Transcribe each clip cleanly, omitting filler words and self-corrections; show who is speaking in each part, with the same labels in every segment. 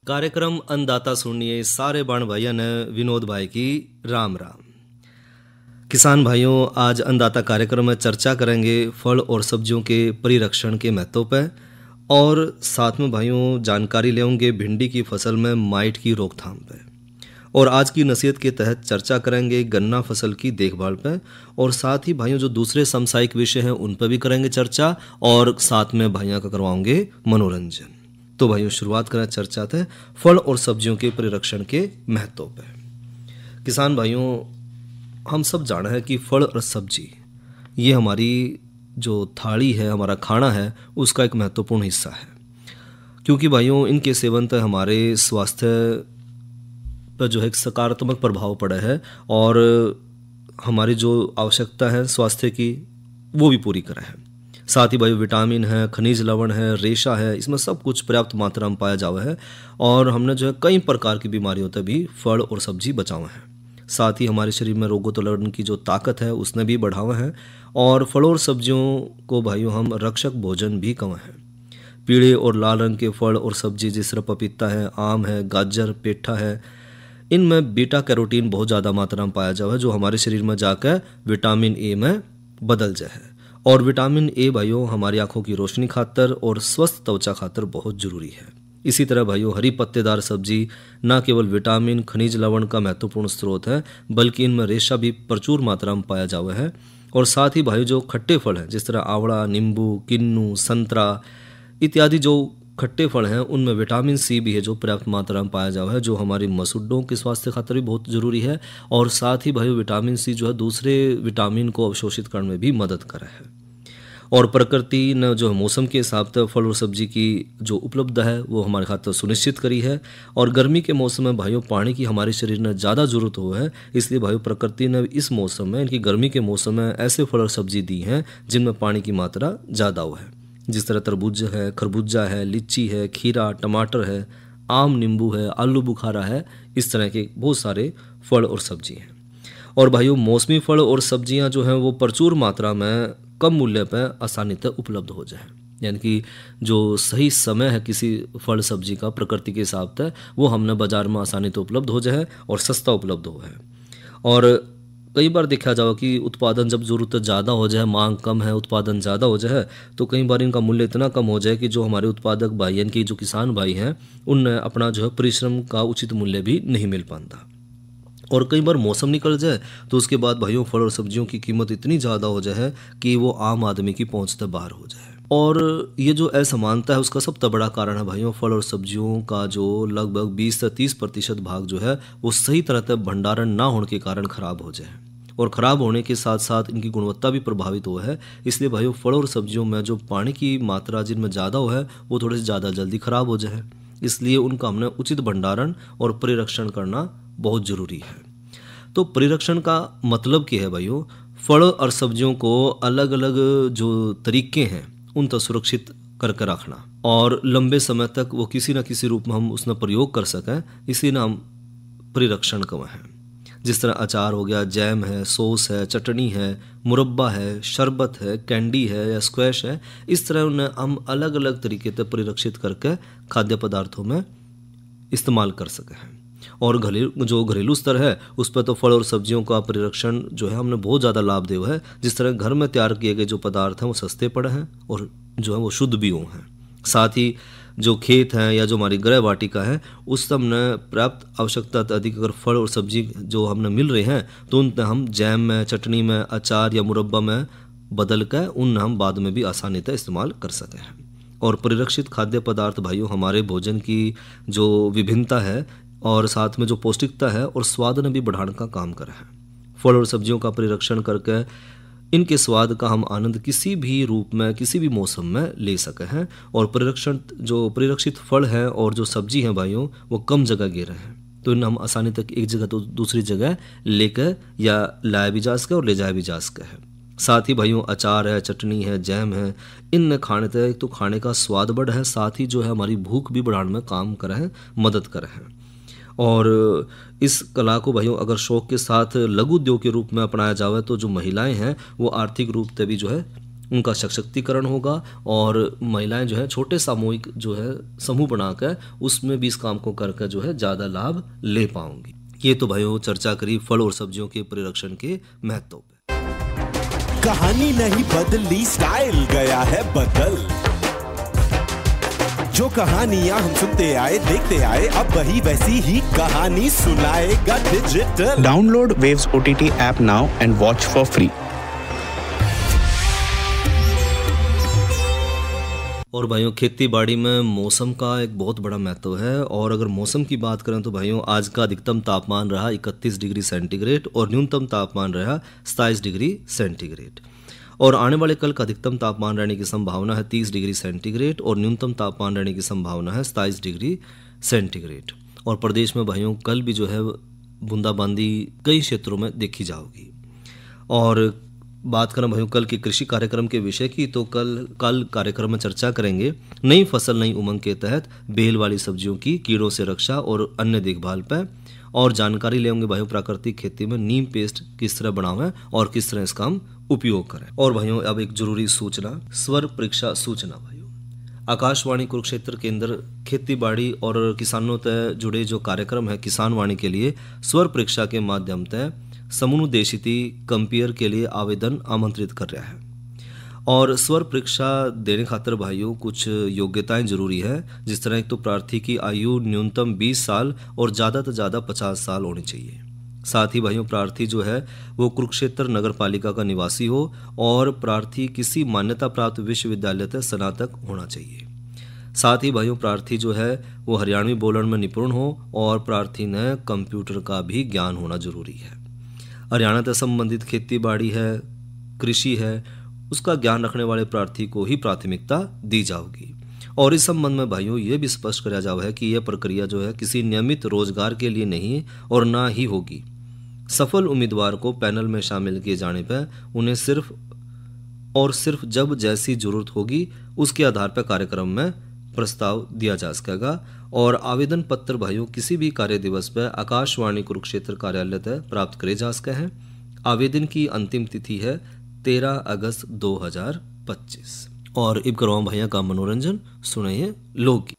Speaker 1: कार्यक्रम अन्नदाता सुनिए सारे बाण भाइयों ने विनोद भाई की राम राम। किसान भाइयों, आज अन्नदाता कार्यक्रम में चर्चा करेंगे फल और सब्जियों के परिरक्षण के महत्व पर और साथ में भाइयों जानकारी लेंगे भिंडी की फसल में माइट की रोकथाम पर। और आज की नसीहत के तहत चर्चा करेंगे गन्ना फसल की देखभाल पर और साथ ही भाइयों जो दूसरे समसायिक विषय हैं उन पर भी करेंगे चर्चा और साथ में भाइयों का करवाएंगे मनोरंजन। तो भाइयों शुरुआत करें चर्चा थे फल और सब्जियों के परिरक्षण के महत्व पर। किसान भाइयों, हम सब जाना है कि फल और सब्जी ये हमारी जो थाली है, हमारा खाना है, उसका एक महत्वपूर्ण हिस्सा है। क्योंकि भाइयों इनके सेवन से हमारे स्वास्थ्य पर जो है एक सकारात्मक प्रभाव पड़ा है और हमारी जो आवश्यकता है स्वास्थ्य की वो भी पूरी करा है। साथ ही भाई विटामिन है, खनिज लवण है, रेशा है, इसमें सब कुछ पर्याप्त मात्रा में पाया जावा है और हमने जो है कई प्रकार की बीमारियों से भी फल और सब्जी बचावा है। साथ ही हमारे शरीर में रोगों तो लड़ने की जो ताकत है उसने भी बढ़ावा है और फलों और सब्जियों को भाइयों हम रक्षक भोजन भी कहा है। पीले और लाल रंग के फल और सब्जी जिस तरह पपीता है, आम है, गाजर, पेठा है, इनमें बीटा कैरोटीन बहुत ज़्यादा मात्रा में पाया जावा है जो हमारे शरीर में जाकर विटामिन ए में बदल जाए। और विटामिन ए भाइयों हमारी आंखों की रोशनी खातर और स्वस्थ त्वचा खातर बहुत जरूरी है। इसी तरह भाइयों हरी पत्तेदार सब्जी न केवल विटामिन, खनिज लवण का महत्वपूर्ण स्रोत है बल्कि इनमें रेशा भी प्रचुर मात्रा में पाया जावा है। और साथ ही भाइयों जो खट्टे फल हैं जिस तरह आंवला, नींबू, किन्नू, संतरा इत्यादि जो खट्टे फल हैं उनमें विटामिन सी भी है जो पर्याप्त मात्रा में पाया जावा है जो हमारी मसूड़ों के स्वास्थ्य खातर भी बहुत जरूरी है। और साथ ही भाई विटामिन सी जो है दूसरे विटामिन को अवशोषित करने में भी मदद करे है। और प्रकृति ने जो मौसम के हिसाब से फल और सब्जी की जो उपलब्ध है वो हमारे खातर सुनिश्चित करी है। और गर्मी के मौसम में भाइयों पानी की हमारे शरीर में ज़्यादा जरूरत हो है, इसलिए भाइयों प्रकृति ने इस मौसम में इनकी गर्मी के मौसम में ऐसे फल और सब्जी दी हैं जिनमें पानी की मात्रा ज़्यादा हो है। जिस तरह तरबूज है, खरबूजा है, लीची है, खीरा, टमाटर है, आम, नींबू है, आलू बुखारा है, इस तरह के बहुत सारे फल और सब्जी हैं। और भाइयों मौसमी फल और सब्जियां जो हैं वो प्रचुर मात्रा में कम मूल्य पर आसानी से उपलब्ध हो जाए, यानी कि जो सही समय है किसी फल सब्जी का प्रकृति के हिसाब से वो हमने बाजार में आसानी से उपलब्ध हो जाए और सस्ता उपलब्ध हो है। और कई बार देखा जाओ कि उत्पादन जब ज़रूरत ज़्यादा हो जाए, मांग कम है, उत्पादन ज़्यादा हो जाए तो कई बार इनका मूल्य इतना कम हो जाए कि जो हमारे उत्पादक भाई यानी कि जो किसान भाई हैं उन अपना जो है परिश्रम का उचित मूल्य भी नहीं मिल पाता। और कई बार मौसम निकल जाए तो उसके बाद भाइयों फल और सब्जियों की कीमत इतनी ज़्यादा हो जाए कि वो आम आदमी की पहुँच से बाहर हो जाए। और ये जो असमानता है उसका सबसे बड़ा कारण है भाइयों फल और सब्जियों का जो लगभग 20 से 30% भाग जो है वो सही तरह से भंडारण ना होने के कारण खराब हो जाए और ख़राब होने के साथ साथ इनकी गुणवत्ता भी प्रभावित हो है। इसलिए भाइयों फल और सब्जियों में जो पानी की मात्रा जिनमें ज़्यादा हो है वो थोड़े से ज़्यादा जल्दी ख़राब हो जाए, इसलिए उनका हमने उचित भंडारण और परिरक्षण करना बहुत ज़रूरी है। तो परिरक्षण का मतलब क्या है भाइयों? फल और सब्जियों को अलग अलग जो तरीके हैं उन तक सुरक्षित करके रखना और लंबे समय तक वो किसी न किसी रूप में हम उसमें प्रयोग कर सकें, इसी नाम परिरक्षण का है। जिस तरह अचार हो गया, जैम है, सॉस है, चटनी है, मुरब्बा है, शरबत है, कैंडी है या स्क्वैश है, इस तरह उन्हें हम अलग अलग तरीके से परिरक्षित करके खाद्य पदार्थों में इस्तेमाल कर सके हैं। और जो घरेलू स्तर है उस पर तो फल और सब्जियों का परिरक्षण जो है हमने बहुत ज़्यादा लाभ दिया है। जिस तरह घर में तैयार किए गए जो पदार्थ हैं वो सस्ते पड़े हैं और जो है वो शुद्ध भी हुए हैं। साथ ही जो खेत हैं या जो हमारी गृह वाटिका है उस सब हमने पर्याप्त आवश्यकता अधिक अगर फल और सब्जी जो हमने मिल रहे हैं तो उन हम जैम में, चटनी में, अचार या मुरब्बा में बदल कर उन हम बाद में भी आसानी से इस्तेमाल कर सके हैं। और परिरक्षित खाद्य पदार्थ भाइयों हमारे भोजन की जो विभिन्नता है और साथ में जो पौष्टिकता है और स्वाद ने भी बढ़ाने का काम करा है। फल और सब्जियों का परिरक्षण करके इनके स्वाद का हम आनंद किसी भी रूप में किसी भी मौसम में ले सके हैं। और परिरक्षित फल हैं और जो सब्जी हैं भाइयों वो कम जगह गे रहे हैं तो इन हम आसानी तक एक जगह तो दूसरी जगह लेकर या लाया भी जा सके और ले जाया भी जा सके है। साथ ही भाइयों अचार है, चटनी है, जैम है, इन खाने तक तो खाने का स्वाद बढ़ है, साथ ही जो है हमारी भूख भी बढ़ाने में काम करे हैं, मदद करे हैं। और इस कला को भाइयों अगर शौक के साथ लघु उद्योग के रूप में अपनाया जाए तो जो महिलाएं हैं वो आर्थिक रूप से भी जो है उनका सशक्तिकरण होगा और महिलाएं जो है छोटे सामूहिक जो है समूह बनाकर उसमें भी इस काम को करके जो है ज़्यादा लाभ ले पाऊंगी। ये तो भाइयों चर्चा करी फल और सब्जियों के परिरक्षण के महत्व पे।
Speaker 2: कहानी नहीं बदली, स्टाइल गया है बदल। जो कहानियां हम सुनते आए देखते आए, अब वही वैसी ही कहानी सुनाएगा digital.
Speaker 3: Download waves OTT app now and watch for free.
Speaker 1: और भाइयों खेती बाड़ी में मौसम का एक बहुत बड़ा महत्व है। और अगर मौसम की बात करें तो भाइयों आज का अधिकतम तापमान रहा 31 डिग्री सेंटीग्रेड और न्यूनतम तापमान रहा 27 डिग्री सेंटीग्रेड। और आने वाले कल का अधिकतम तापमान रहने की संभावना है 30 डिग्री सेंटीग्रेड और न्यूनतम तापमान रहने की संभावना है 27 डिग्री सेंटीग्रेड। और प्रदेश में भाइयों कल भी जो है बूंदाबांदी कई क्षेत्रों में देखी जाएगी। और बात करें भाइयों कल के कृषि कार्यक्रम के विषय की, तो कल कार्यक्रम में चर्चा करेंगे नई फसल नई उमंग के तहत बेल वाली सब्जियों की कीड़ों से रक्षा और अन्य देखभाल पर। और जानकारी लेंगे भाइयों प्राकृतिक खेती में नीम पेस्ट किस तरह बनावें और किस तरह इसका हम उपयोग करें। और भाइयों अब एक जरूरी सूचना, स्वर परीक्षा सूचना। भाइयों आकाशवाणी कुरुक्षेत्र केंद्र खेती बाड़ी और किसानों से जुड़े जो कार्यक्रम है किसान वाणी के लिए स्वर परीक्षा के माध्यम से समनुदेशिती कंपेयर के लिए आवेदन आमंत्रित कर रहा है। और स्वर परीक्षा देने खातिर भाइयों कुछ योग्यताएं जरूरी है, जिस तरह एक तो प्रार्थी की आयु न्यूनतम 20 साल और ज़्यादा से ज़्यादा 50 साल होनी चाहिए। साथ ही भाइयों प्रार्थी जो है वो कुरुक्षेत्र नगर पालिका का निवासी हो और प्रार्थी किसी मान्यता प्राप्त विश्वविद्यालय से स्नातक होना चाहिए। साथ ही भाइयों प्रार्थी जो है वो हरियाणवी बोलन में निपुण हो और प्रार्थी ने कंप्यूटर का भी ज्ञान होना जरूरी है। हरियाणा से संबंधित खेती बाड़ी है, कृषि है, उसका ज्ञान रखने वाले प्रार्थी को ही प्राथमिकता दी जाएगी। और इस संबंध में भाइयों ये भी स्पष्ट किया जावा है कि यह प्रक्रिया जो है किसी नियमित रोजगार के लिए नहीं और ना ही होगी। सफल उम्मीदवार को पैनल में शामिल किए जाने पर उन्हें सिर्फ और सिर्फ जब जैसी जरूरत होगी उसके आधार पर कार्यक्रम में प्रस्ताव दिया जा सकेगा। और आवेदन पत्र भाइयों किसी भी कार्य दिवस पर आकाशवाणी कुरुक्षेत्र कार्यालय तक प्राप्त करे जा सके हैं। आवेदन की अंतिम तिथि है 13 अगस्त 2025। और इब करवाऊं भैया का मनोरंजन, सुनिए लोकगीत।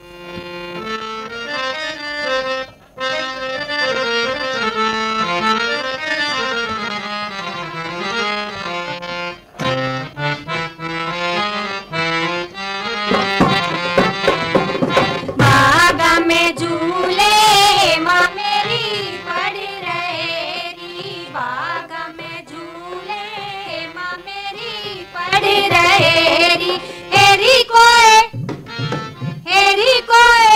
Speaker 4: हेरी कोई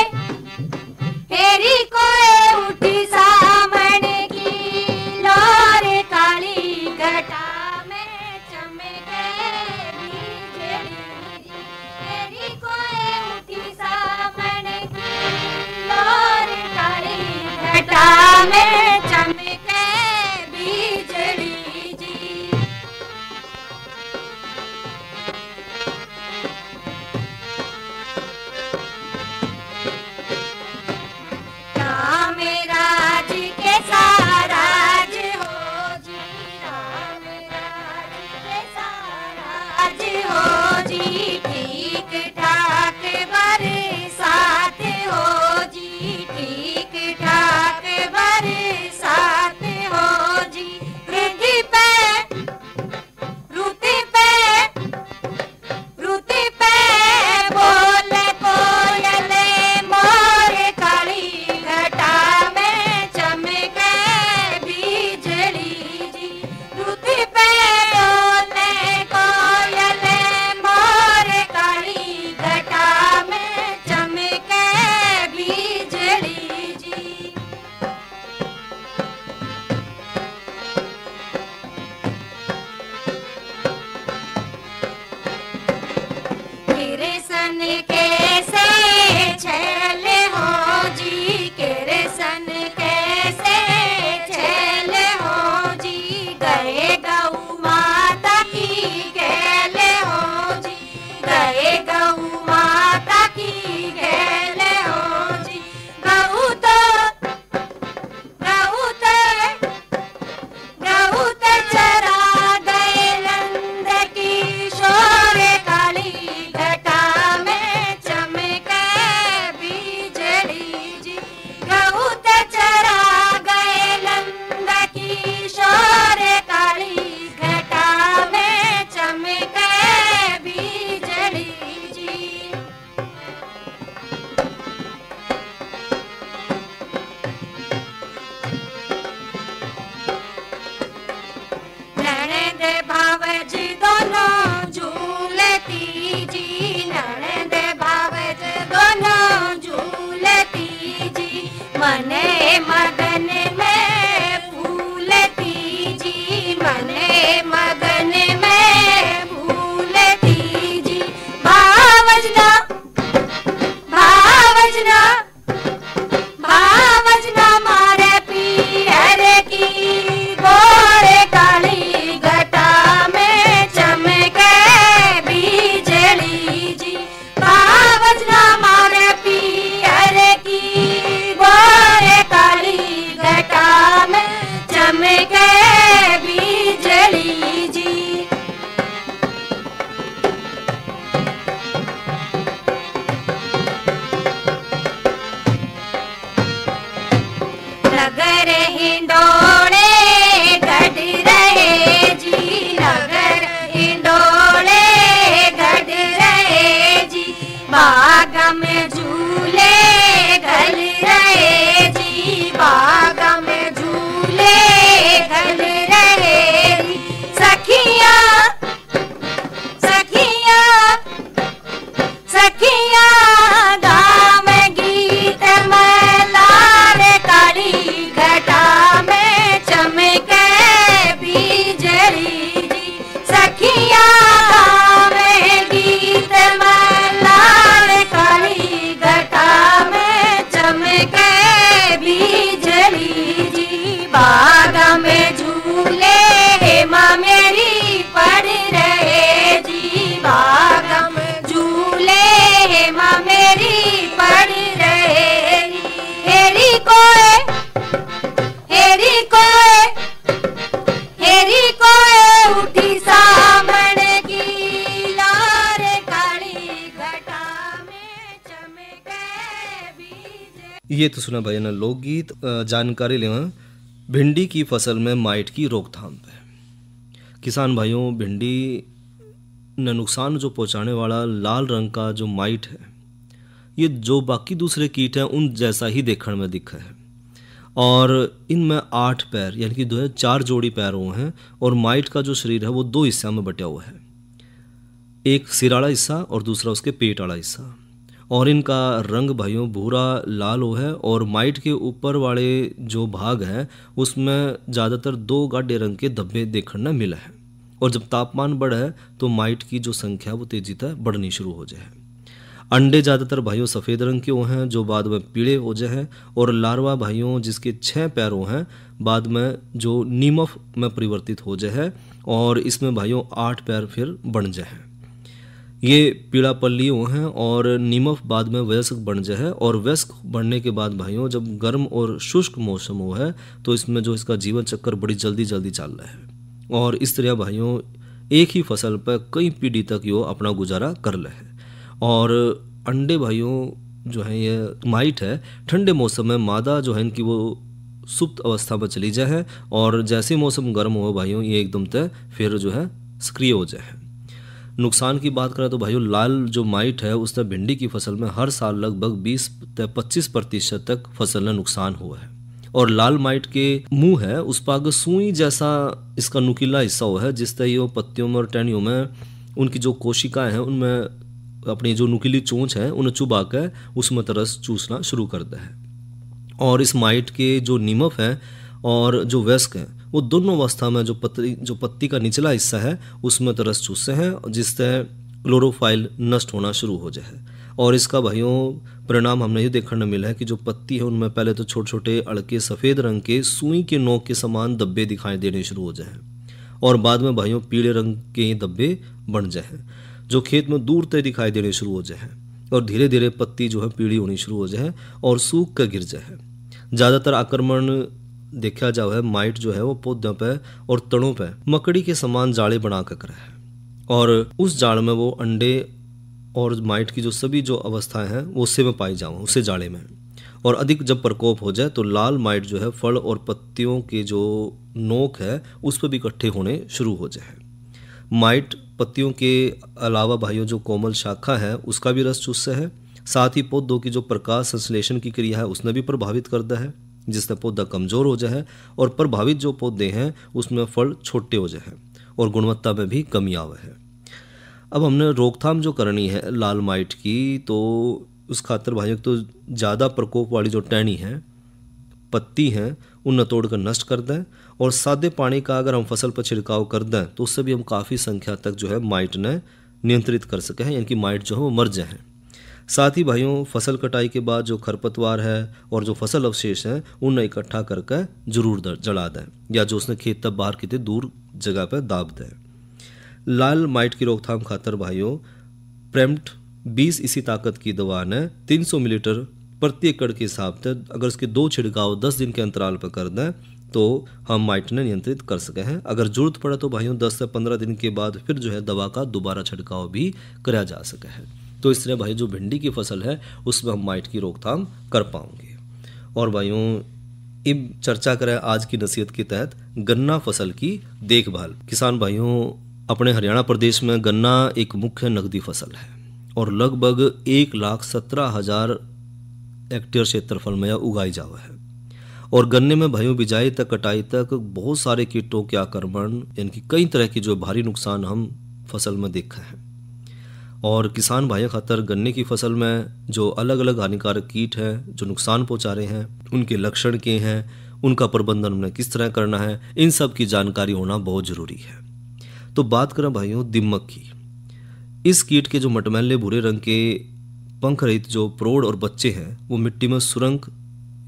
Speaker 4: मने मगन में फूलती जी, मने मगन में फूलती जी। भावजना भावजना भावजना मारे पियर की गोरे काली घटा में चमके बिजली जी। भावजना मारे पियर की गोरे काली घटा में चमके बिजली जी। नगर हिंडोले गढ़ रहे जी, नगर हिंडोले गढ़ रहे जी। बाग में झूले घल रहे जी, बाग में झूले घल रहे जी। सखिया सखिया सखिया गाँव गीत मलार काली घटा में चमके बिजली जी। सखिया गाँव गीत मलार काली घटा में चमके बिजली जी। बाग में झूले हेमा मेरी पड़ रहे जी, बाग में झूले हेमा मेरी पड़ रहे। हेरी कोए हेरी कोए हेरी कोए उठी सामण की लार काली घटा में चमके बीज।
Speaker 1: ये तो सुना भाई ना लोकगीत। जानकारी लेवा भिंडी की फसल में माइट की रोकथाम पे। किसान भाइयों, भिंडी ने नुकसान जो पहुंचाने वाला लाल रंग का जो माइट है, ये जो बाकी दूसरे कीट हैं उन जैसा ही देखने में दिखा है। और इनमें 8 पैर यानी कि 4 जोड़ी पैरों हैं और माइट का जो शरीर है वो 2 हिस्सों में बटा हुआ है, एक सिर वाला हिस्सा और दूसरा उसके पेट वाला हिस्सा। और इनका रंग भाइयों भूरा लाल हो है और माइट के ऊपर वाले जो भाग है उसमें ज़्यादातर 2 गाढ़े रंग के धब्बे देखने मिला है। और जब तापमान बढ़े तो माइट की जो संख्या वो तेजी से बढ़नी शुरू हो जाए। अंडे ज़्यादातर भाइयों सफ़ेद रंग के हो हैं जो बाद में पीले हो जाए हैं। और लार्वा भाइयों जिसके 6 पैरों हैं बाद में जो नीमफ में परिवर्तित हो जाए है और इसमें भाइयों 8 पैर फिर बन जाए हैं। ये पीला पल्लियों हैं और नीमफ बाद में वयस्क बन जाए है। और वयस्क बनने के बाद भाइयों जब गर्म और शुष्क मौसम हो है तो इसमें जो इसका जीवन चक्कर बड़ी जल्दी जल्दी चल रहा है। और इस तरह भाइयों एक ही फसल पर कई पीढ़ी तक यो अपना गुजारा कर ले है। और अंडे भाइयों जो है ये माइट है ठंडे मौसम में मादा जो है इनकी वो सुप्त अवस्था में चली जाए है और जैसे मौसम गर्म हो भाइयों ये एकदम तय फिर जो है सक्रिय हो जाए है। नुकसान की बात करें तो भाइयों लाल जो माइट है उसने भिंडी की फसल में हर साल लगभग 20 से 25% तक फसल में नुकसान हुआ है। और लाल माइट के मुंह है उस पर आगे सुई जैसा इसका नुकीला हिस्सा हुआ है जिससे ये पत्तियों में और टहनियों में उनकी जो कोशिकाएं हैं उनमें अपनी जो नुकीली चोंच है उन्हें चुबा कर उसमें तरस चूसना शुरू करता है। और इस माइट के जो नीमफ है और जो वयस्क है वो दोनों अवस्था में जो पत्ती का निचला हिस्सा है उसमें तरस चूसते हैं जिससे क्लोरोफाइल नष्ट होना शुरू हो जाए। और इसका भाइयों परिणाम हमने ये देखने मिला है कि जो पत्ती है उनमें पहले तो छोटे छोटे अड़के सफ़ेद रंग के सुई के नोक के समान धब्बे दिखाई देने शुरू हो जाए और बाद में भाइयों पीले रंग के धब्बे बन जाए जो खेत में दूर तक दिखाई देने शुरू हो जाए और धीरे धीरे पत्ती जो है पीली होनी शुरू हो जाए और सूख कर गिर जाए। ज़्यादातर आक्रमण देखा जाए माइट जो है वो पौधों पे और तड़ों पे मकड़ी के समान जाले बना कर करा है और उस जाल में वो अंडे और माइट की जो सभी जो अवस्थाएं हैं वो उससे में पाई जाऊँ उसे जाले में। और अधिक जब प्रकोप हो जाए तो लाल माइट जो है फल और पत्तियों के जो नोक है उस पर भी इकट्ठे होने शुरू हो जाए। माइट पत्तियों के अलावा भाइयों जो कोमल शाखा है उसका भी रस चूसता है, साथ ही पौधों की जो प्रकाश संश्लेषण की क्रिया है उसने भी प्रभावित करता है जिससे पौधा कमज़ोर हो जाए और प्रभावित जो पौधे हैं उसमें फल छोटे हो जाए और गुणवत्ता में भी कमी आवे है। अब हमने रोकथाम जो करनी है लाल माइट की तो उस खातर भाइयों तो ज़्यादा प्रकोप वाली जो टहनी है पत्ती हैं उन तोड़कर नष्ट कर दें। और सादे पानी का अगर हम फसल पर छिड़काव कर दें तो उससे भी हम काफ़ी संख्या तक जो है माइट ने नियंत्रित कर सके हैं, यानी कि माइट जो है वो मर जाए। साथ ही भाइयों फसल कटाई के बाद जो खरपतवार है और जो फसल अवशेष हैं उन्हें इकट्ठा करके जरूर जला दें, या जो उसने खेत तक बाहर कितने दूर जगह पर दाब दें। लाल माइट की रोकथाम खातर भाइयों प्रेम्प्ट 20 इसी ताकत की दवा ने 300 मिलीलीटर प्रति एकड़ के हिसाब से अगर उसके 2 छिड़काव 10 दिन के अंतराल पर कर दें तो हम माइट ने नियंत्रित कर सके हैं। अगर जरूरत पड़े तो भाइयों 10 से 15 दिन के बाद फिर जो है दवा का दोबारा छिड़काव भी करा जा सके है। तो इस तरह भाई जो भिंडी की फसल है उसमें हम माइट की रोकथाम कर पाएंगे। और भाइयों अब चर्चा करें आज की नसीहत के तहत गन्ना फसल की देखभाल। किसान भाइयों अपने हरियाणा प्रदेश में गन्ना एक मुख्य नकदी फसल है और लगभग 1,17,000 हेक्टेयर क्षेत्रफल में उगाई जावा है। और गन्ने में भाइयों बिजाई तक कटाई तक बहुत सारे कीटों के आक्रमण यानी कि कई तरह की जो भारी नुकसान हम फसल में देखे हैं। और किसान भाइयों खातर गन्ने की फसल में जो अलग अलग हानिकारक कीट हैं जो नुकसान पहुंचा रहे हैं, उनके लक्षण क्या हैं, उनका प्रबंधन उन्हें किस तरह करना है, इन सब की जानकारी होना बहुत ज़रूरी है। तो बात करें भाइयों दीमक की। इस कीट के जो मटमैले भूरे रंग के पंख रहित जो प्रौढ़ और बच्चे हैं वो मिट्टी में सुरंग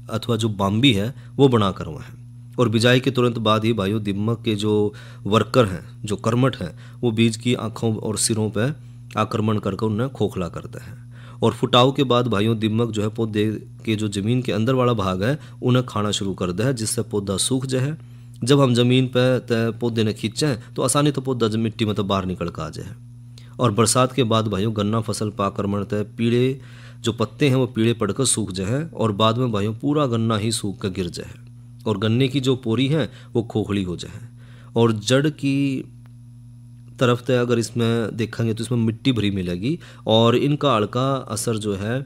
Speaker 1: अथवा जो बाम्बी है वो बनाकर हुए हैं। और बिजाई के तुरंत बाद ही भाइयों दीमक के जो वर्कर हैं, जो कर्मठ हैं, वो बीज की आँखों और सिरों पर आक्रमण करके उन्हें खोखला करते हैं। और फुटाव के बाद भाइयों दीमक जो है पौधे के जो जमीन के अंदर वाला भाग है उन्हें खाना शुरू कर दे है, जिससे पौधा सूख जाए। जब हम जमीन पर पौधे ने खींचें तो आसानी तो पौधा जब मिट्टी में तो बाहर निकल कर आ जाए। और बरसात के बाद भाइयों गन्ना फसल पर आक्रमण तय पीले जो पत्ते हैं वो पीले पड़कर सूख जाए और बाद में भाइयों पूरा गन्ना ही सूख कर गिर जाए और गन्ने की जो पोरी है वो खोखली हो जाए। और जड़ की तरफ तय अगर इसमें देखेंगे तो इसमें मिट्टी भरी मिलेगी और इनका हल्का असर जो है,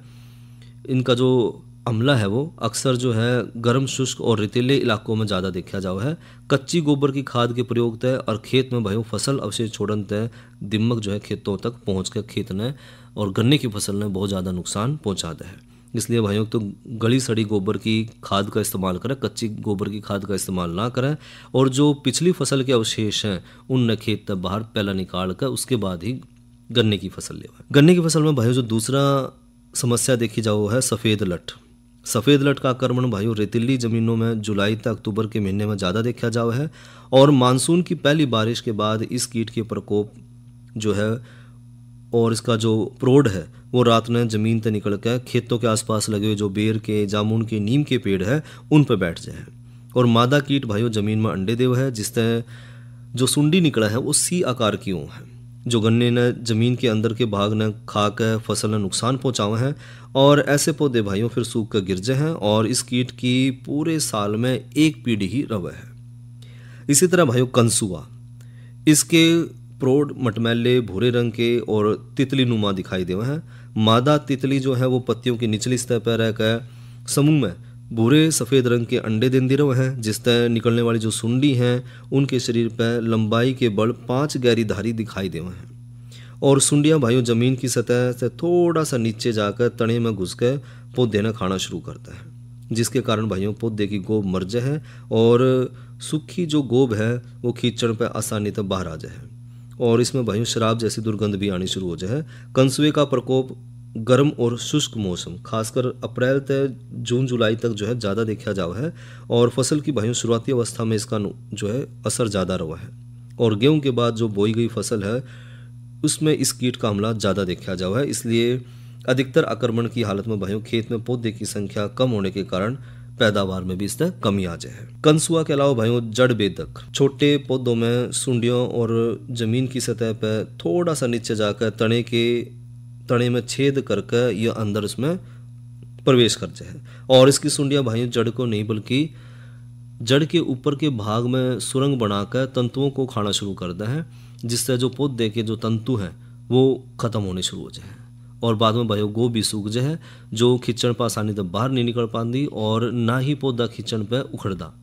Speaker 1: इनका जो अम्ला है वो अक्सर जो है गर्म शुष्क और रेतीले इलाकों में ज़्यादा देखा जावा है। कच्ची गोबर की खाद के प्रयोग तय और खेत में भाइयों फसल अवशेष छोड़न तय दीमक जो है खेतों तक पहुँच कर खेत ने और गन्ने की फसल ने बहुत ज़्यादा नुकसान पहुँचाता है। इसलिए भाइयों तो गली सड़ी गोबर की खाद का इस्तेमाल करें, कच्ची गोबर की खाद का इस्तेमाल ना करें। और जो पिछली फसल के अवशेष हैं उन खेत तक बाहर पहला निकाल कर उसके बाद ही गन्ने की फसल लेवा। गन्ने की फसल में भाइयों जो दूसरा समस्या देखी जाओ है सफ़ेद लट। सफ़ेद लट का आक्रमण भाइयों रेतीली ज़मीनों में जुलाई तक अक्टूबर के महीने में ज़्यादा देखा जावा है। और मानसून की पहली बारिश के बाद इस कीट के प्रकोप जो है और इसका जो प्रौढ़ है वो रात में ज़मीन से निकल कर खेतों के आसपास लगे हुए जो बेर के, जामुन के, नीम के पेड़ है उन पर बैठ जाए। और मादा कीट भाइयों ज़मीन में अंडे दे हुए है, जिससे जो सुंडी निकला है वो सी आकार की हो है, जो गन्ने ने ज़मीन के अंदर के भाग ने खा कर फसल ने नुकसान पहुँचावे हैं। और ऐसे पौधे भाइयों फिर सूख कर गिर जाए हैं और इस कीट की पूरे साल में एक पीढ़ी ही रवे है। इसी तरह भाइयों कंसुआ, इसके प्रौढ़ मटमैले भूरे रंग के और तितली नुमा दिखाई देवे हैं। मादा तितली जो है वो पत्तियों की निचली सतह पर रहकर समूह में भूरे सफ़ेद रंग के अंडे देंदी रहे हैं, जिससे निकलने वाली जो सुंडी हैं उनके शरीर पर लंबाई के बल 5 गहरी धारी दिखाई देवे हैं। और सुंडियाँ भाइयों ज़मीन की सतह से थोड़ा सा नीचे जाकर तने में घुस कर पौधे ने खाना शुरू करता है, जिसके कारण भाइयों पौधे की गोब मर जाए और सूखी जो गोब है वो खींचण पर आसानी से बाहर आ जाए और इसमें भाइयों शराब जैसी दुर्गंध भी आनी शुरू हो जाए। कंसुए का प्रकोप गर्म और शुष्क मौसम खासकर अप्रैल तक जून जुलाई तक जो है ज़्यादा देखा जावा है और फसल की भाइयों शुरुआती अवस्था में इसका जो है असर ज़्यादा रहा है। और गेहूं के बाद जो बोई गई फसल है उसमें इस कीट का हमला ज़्यादा देखा जावा है। इसलिए अधिकतर आक्रमण की हालत में भाइयों खेत में पौधे की संख्या कम होने के कारण पैदावार में भी इस तरह कमी आ जाए। कंसुआ के अलावा भाइयों जड़ बेधक, छोटे पौधों में सुंडियों और जमीन की सतह पर थोड़ा सा नीचे जाकर तने में छेद करके यह अंदर इसमें प्रवेश कर जाए और इसकी सुंडियां भाइयों जड़ को नहीं बल्कि जड़ के ऊपर के भाग में सुरंग बनाकर तंतुओं को खाना शुरू करता है, जिससे जो पौधे के जो तंतु हैं वो खत्म होने शुरू हो जाए और बाद में भाइयों गोब भी सूख जाए, जो खींचण पर आसानी से बाहर नहीं निकल पाती और ना ही पौधा खींचण पर उखड़दा।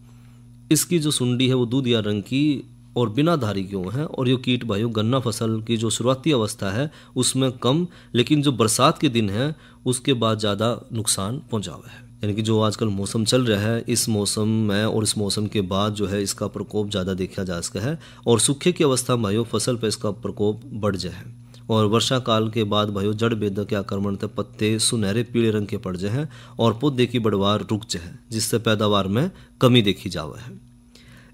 Speaker 1: इसकी जो सुंडी है वो दूधिया रंग की और बिना धारी क्यों है और ये कीट भाइयों गन्ना फसल की जो शुरुआती अवस्था है उसमें कम, लेकिन जो बरसात के दिन है उसके बाद ज़्यादा नुकसान पहुँचावा है। यानी कि जो आजकल मौसम चल रहा है, इस मौसम में और इस मौसम के बाद जो है इसका प्रकोप ज़्यादा देखा जा सकता है। और सूखे की अवस्था में भाइयों फसल पर इसका प्रकोप बढ़ जाए। और वर्षा काल के बाद भाइयों जड़ बेधक के आक्रमण से पत्ते सुनहरे पीले रंग के पड़ जाए और पौधे की बढ़वार रुक जाए, जिससे पैदावार में कमी देखी जावे है।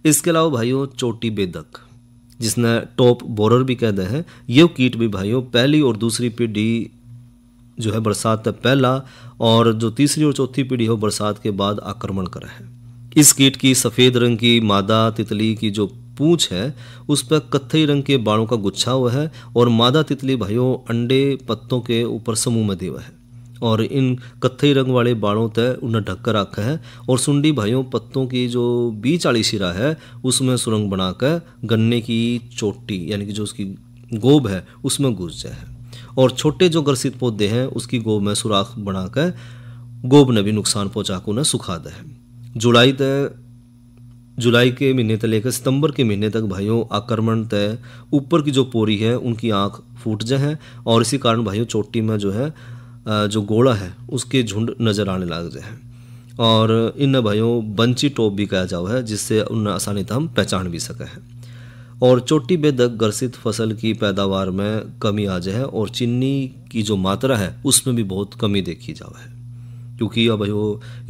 Speaker 1: इसके अलावा भाइयों चोटी बेधक, जिसने टॉप बोरर भी कहते हैं, ये कीट भी भाइयों पहली और दूसरी पीढ़ी जो है बरसात तक पहला और जो तीसरी और चौथी पीढ़ी हो बरसात के बाद आक्रमण करा है। इस कीट की सफ़ेद रंग की मादा तितली की जो पूंछ है उस पर कत्थई रंग के बालों का गुच्छा हुआ है और मादा तितली भाइयों अंडे पत्तों के ऊपर समूह में दिया है और इन कत्थई रंग वाले बालों तय उन्हें ढककर रखा है। और सुंडी भाइयों पत्तों की जो बीच वाली सिरा है उसमें सुरंग बनाकर गन्ने की चोटी यानी कि जो उसकी गोब है उसमें घुस जाए है। और छोटे जो ग्रसित पौधे हैं उसकी गोब में सुराख बनाकर गोब ने भी नुकसान पहुँचाकर उन्हें सुखा दे है। जुलाई के महीने तक लेकर सितंबर के महीने तक भाइयों आक्रमण तय ऊपर की जो पोरी है उनकी आँख फूट जाए है और इसी कारण भाइयों चोटी में जो है जो गोला है उसके झुंड नज़र आने लग जाए है। और इन भाइयों बंची टॉप भी कहा जाओ है, जिससे उन्हें आसानी से हम पहचान भी सके हैं। और चोटी बेधक ग्रसित फसल की पैदावार में कमी आ जाए और चीनी की जो मात्रा है उसमें भी बहुत कमी देखी जावे है, क्योंकि अब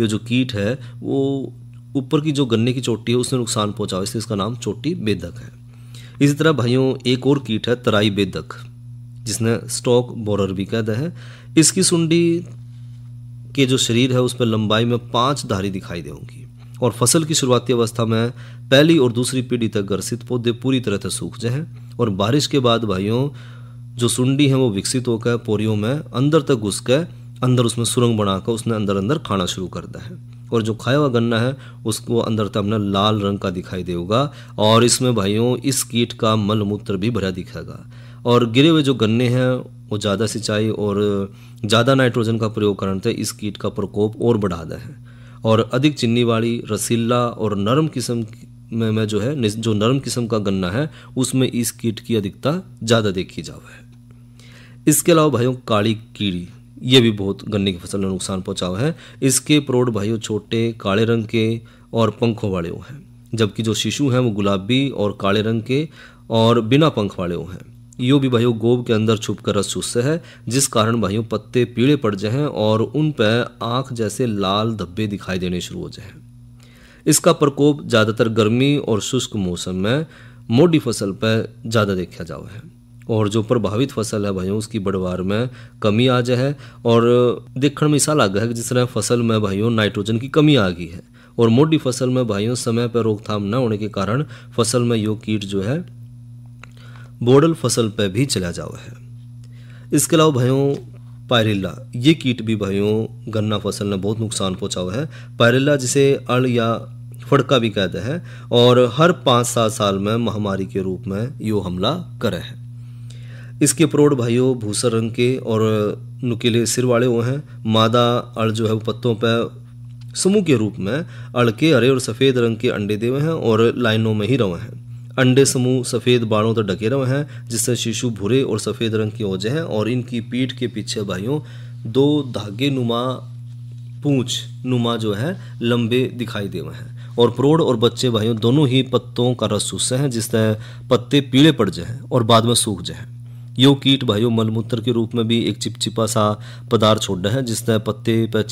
Speaker 1: ये जो कीट है वो ऊपर की जो गन्ने की चोटी है उसने नुकसान पहुंचा, इसलिए इसका नाम चोटी बेधक है। इसी तरह भाइयों एक और कीट है तराई बेधक, जिसने स्टॉक बोरर भी कहते हैं। इसकी सुंडी के जो शरीर है उस पर लंबाई में 5 धारी दिखाई देंगी और फसल की शुरुआती अवस्था में पहली और दूसरी पीढ़ी तक ग्रसित पौधे पूरी तरह से सूख जाए और बारिश के बाद भाइयों जो सुंडी है वो विकसित होकर पोरियों में अंदर तक घुस कर अंदर उसमें सुरंग बनाकर उसने अंदर खाना शुरू करता है और जो खाया हुआ गन्ना है उसको अंदर तक अपना लाल रंग का दिखाई देगा और इसमें भाइयों इस कीट का मल मूत्र भी भरा दिखेगा। और गिरे हुए जो गन्ने हैं वो ज़्यादा सिंचाई और ज़्यादा नाइट्रोजन का प्रयोग करने से इस कीट का प्रकोप और बढ़ाता है। और अधिक चीनी वाली रसीला और नरम किस्म में जो है जो नरम किस्म का गन्ना है उसमें इस कीट की अधिकता ज़्यादा देखी जावे है। इसके अलावा भाइयों काली कीड़ी, ये भी बहुत गन्ने की फसल में नुकसान पहुंचावा है। इसके प्रौढ़ भाइयों छोटे काले रंग के और पंखों वाले हैं, जबकि जो शिशु हैं वो गुलाबी और काले रंग के और बिना पंख वाले हैं। यो भी भाइयों गोब के अंदर छुप कर रस चूसते हैं, जिस कारण भाइयों पत्ते पीले पड़ जाए और उन पर आँख जैसे लाल धब्बे दिखाई देने शुरू हो जाए। इसका प्रकोप ज़्यादातर गर्मी और शुष्क मौसम में मोटी फसल पर ज़्यादा देखा जाता है और जो प्रभावित फसल है भाइयों उसकी बढ़वार में कमी आ जाए और देखने में ऐसा लगा है कि जिस तरह फसल में भाइयों नाइट्रोजन की कमी आ गई है। और मोटी फसल में भाइयों समय पर रोकथाम न होने के कारण फसल में यो कीट जो है बोडल फसल पर भी चला जावा है। इसके अलावा भाइयों पायरिल्ला, ये कीट भी भाइयों गन्ना फसल ने बहुत नुकसान पहुंचावा है। पायरिल्ला जिसे अड़ या फड़का भी कहते हैं और हर 5-7 साल में महामारी के रूप में यो हमला करे है। इसके प्रौढ़ भाइयों भूसर रंग के और नुकीले सिर वाले हुए हैं। मादा अड़ जो है वो पत्तों पर समूह के रूप में अड़ के हरे और सफ़ेद रंग के अंडे दे हुए हैं और लाइनों में ही रहे हैं। अंडे समूह सफ़ेद बालों तक ढके रहे हैं, जिससे शिशु भूरे और सफ़ेद रंग की वजह है और इनकी पीठ के पीछे भाइयों 2 धागे नुमा पूंछ नुमा जो है लंबे दिखाई दे रहे हैं। और प्रौढ़ और बच्चे भाइयों दोनों ही पत्तों का रस चूसते हैं, जिससे पत्ते पीले पड़ जाए और बाद में सूख जाए। यो कीट भाइयों मलमूत्र के रूप में भी एक चिपचिपा सा पदार्थ छोड़ है, जिससे पत्ते पर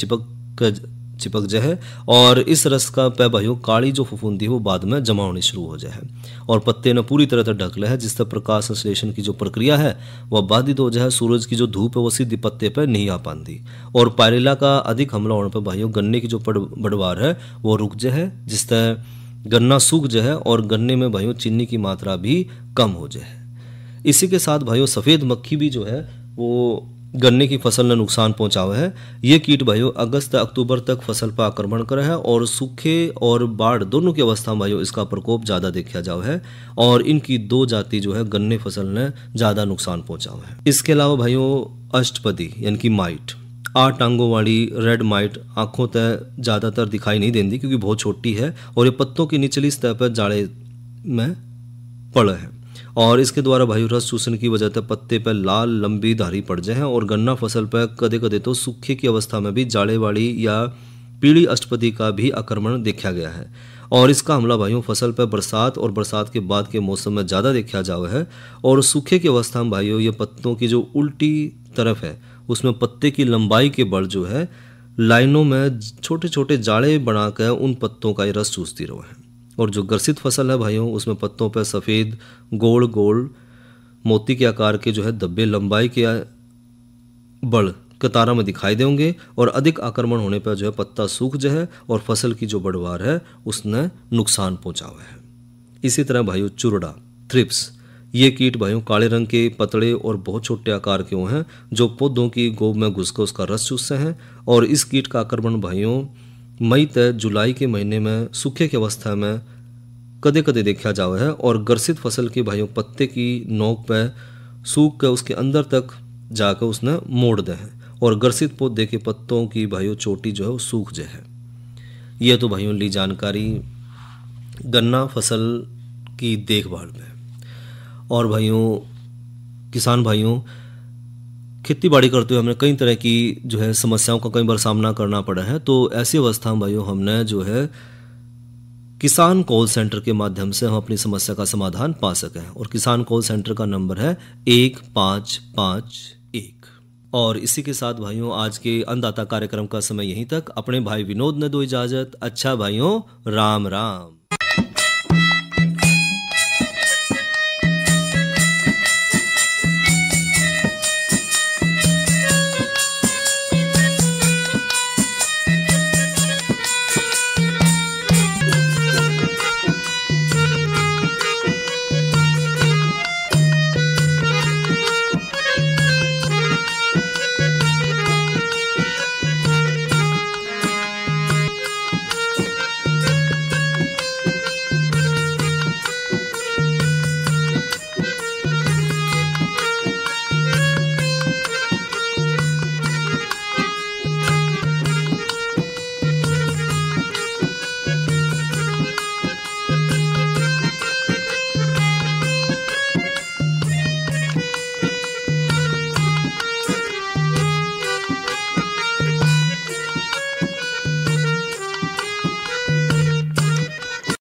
Speaker 1: चिपक जाए और इस रस का पे भाइयों काली जो फफूंदी है वो बाद में जमा होनी शुरू हो जाए और पत्ते ने पूरी तरह से ढक ले है, जिससे प्रकाश संश्लेषण की जो प्रक्रिया है वह बाधित हो जाए। सूरज की जो धूप है वो सीधी पत्ते पर नहीं आ पाती और पायरिल्ला का अधिक हमला होने पर भाइयों गन्ने की जो बढ़वार है वो रुक जाए, जिससे गन्ना सूख जाए और गन्ने में भाइयों चीनी की मात्रा भी कम हो जाए। इसी के साथ भाइयों सफ़ेद मक्खी भी जो है वो गन्ने की फसल ने नुकसान पहुंचावा है। ये कीट भाइयों अगस्त अक्टूबर तक फसल पर आक्रमण कर है और सूखे और बाढ़ दोनों की अवस्था में भाइयों इसका प्रकोप ज़्यादा देखा जावा है और इनकी 2 जाति जो है गन्ने फसल ने ज़्यादा नुकसान पहुंचावा है। इसके अलावा भाइयों अष्टपदी यानी कि माइट, 8 टांगों वाली रेड माइट आँखों तक ज़्यादातर दिखाई नहीं देती क्योंकि बहुत छोटी है और ये पत्तों की निचली सतह पर जाड़े में पड़ है और इसके द्वारा भाइयों रस चूसने की वजह से पत्ते पर लाल लंबी धारी पड़ जाए और गन्ना फसल पर कदे कदे तो सूखे की अवस्था में भी जाड़े वाली या पीली अष्टपदी का भी आक्रमण देखा गया है। और इसका हमला भाइयों फसल पर बरसात और बरसात के बाद के मौसम में ज़्यादा देखा जावा है। और सूखे की अवस्था में भाइयों ये पत्तों की जो उल्टी तरफ है उसमें पत्ते की लंबाई के बल जो है लाइनों में छोटे छोटे जाड़े बनाकर उन पत्तों का रस चूसती रहो है। और जो ग्रसित फसल है भाइयों उसमें पत्तों पर सफ़ेद गोल गोल मोती के आकार के जो है धब्बे लंबाई के बल कतारा में दिखाई देंगे। और अधिक आक्रमण होने पर जो है पत्ता सूख जाए और फसल की जो बढ़वार है उसने नुकसान पहुंचा हुआ है। इसी तरह भाइयों चुरडा थ्रिप्स ये कीट भाइयों काले रंग के पतले और बहुत छोटे आकार के हैं जो पौधों की गोब में घुसकर उसका रस चूसते हैं। और इस कीट का आक्रमण भाइयों मई से जुलाई के महीने में सूखे की अवस्था में कदे कदे देखा जावा है। और ग्रसित फसल के भाइयों पत्ते की नोक पर सूख कर उसके अंदर तक जाकर उसने मोड़ दे हैं। और ग्रसित पौधे के पत्तों की भाइयों चोटी जो है वो सूख जाए है। यह तो भाइयों ली जानकारी गन्ना फसल की देखभाल में। और भाइयों किसान भाइयों खेती बाड़ी करते हुए हमने कई तरह की जो है समस्याओं का कई बार सामना करना पड़ा है। तो ऐसी अवस्था में भाइयों हमने जो है किसान कॉल सेंटर के माध्यम से हम अपनी समस्या का समाधान पा सकें। और किसान कॉल सेंटर का नंबर है 1551। और इसी के साथ भाइयों आज के अन्नदाता कार्यक्रम का समय यहीं तक। अपने भाई विनोद ने दो इजाजत। अच्छा भाइयों, राम राम।